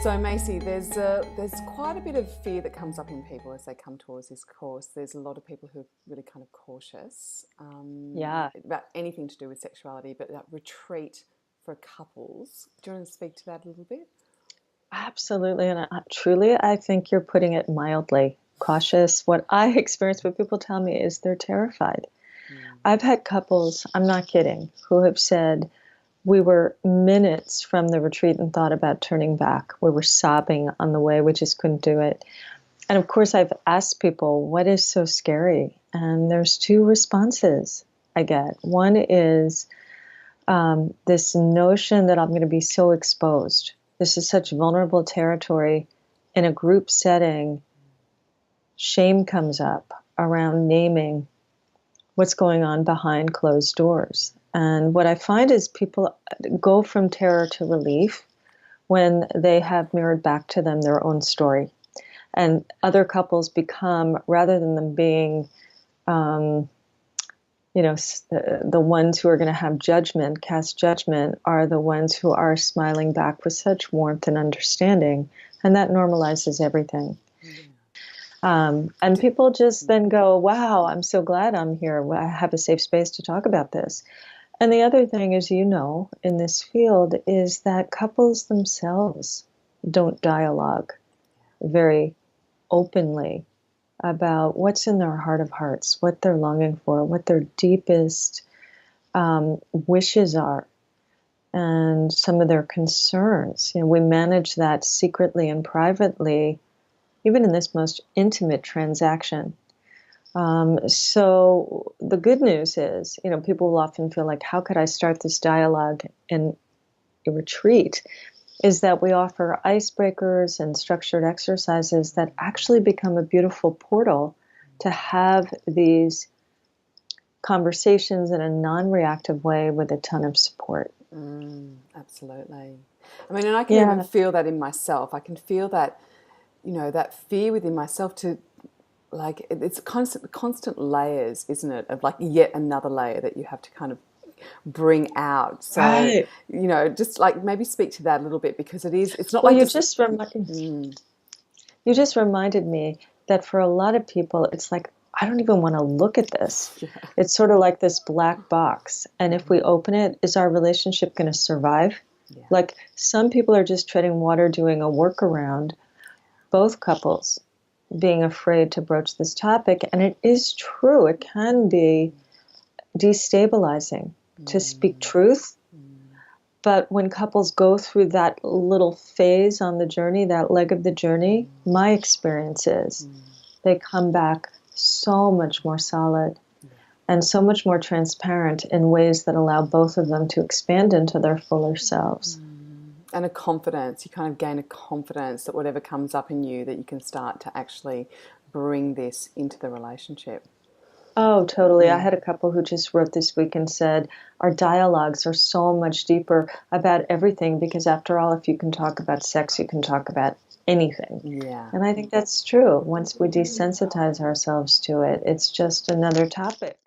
So, Maci, there's quite a bit of fear that comes up in people as they come towards this course. There's a lot of people who are really kind of cautious Yeah, about anything to do with sexuality, but that retreat for couples. Do you want to speak to that a little bit? absolutely. And truly, I think you're putting it mildly. Cautious. What I experience, what people tell me is they're terrified. Mm. I've had couples, I'm not kidding, who have said, we were minutes from the retreat and thought about turning back. We were sobbing on the way. We just couldn't do it. And of course, I've asked people, what is so scary? And there's two responses I get. One is this notion that I'm going to be so exposed. This is such vulnerable territory. In a group setting, shame comes up around naming what's going on behind closed doors. And what I find is people go from terror to relief when they have mirrored back to them their own story. And other couples become, rather than them being, um, the ones who are going to have judgment, cast judgment, are the ones who are smiling back with such warmth and understanding. And that normalizes everything. Yeah. And people just then go, wow, I'm so glad I'm here. I have a safe space to talk about this. And the other thing, as you know, in this field, is that couples themselves don't dialogue very openly about what's in their heart of hearts, what they're longing for, what their deepest wishes are, and some of their concerns. We manage that secretly and privately, even in this most intimate transaction. So the good news is, people will often feel like, how could I start this dialogue in a retreat? Is that we offer icebreakers and structured exercises that actually become a beautiful portal to have these conversations in a non-reactive way with a ton of support. Absolutely. I mean, and I can even Yeah. feel that in myself. I can feel that, that fear within myself to, like, it's constant layers, isn't it, of like yet another layer that you have to kind of bring out. So, Right. just like maybe speak to that a little bit, because it's not Well, like you just. just reminded you just reminded me that for a lot of people, it's like, I don't even want to look at this. Yeah. It's sort of like this black box. And if we open it, is our relationship going to survive? Yeah. Like some people are just treading water, doing a workaround, both couples being afraid to broach this topic. And it is true, it can be destabilizing to speak truth. But when couples go through that little phase on the journey, that leg of the journey, my experience is they come back so much more solid and so much more transparent in ways that allow both of them to expand into their fuller selves. And a confidence, you kind of gain a confidence that whatever comes up in you, that you can start to actually bring this into the relationship. Oh, totally. I had a couple who just wrote this week and said, our dialogues are so much deeper about everything because, after all, if you can talk about sex, you can talk about anything. Yeah. And I think that's true. Once we desensitize ourselves to it, it's just another topic.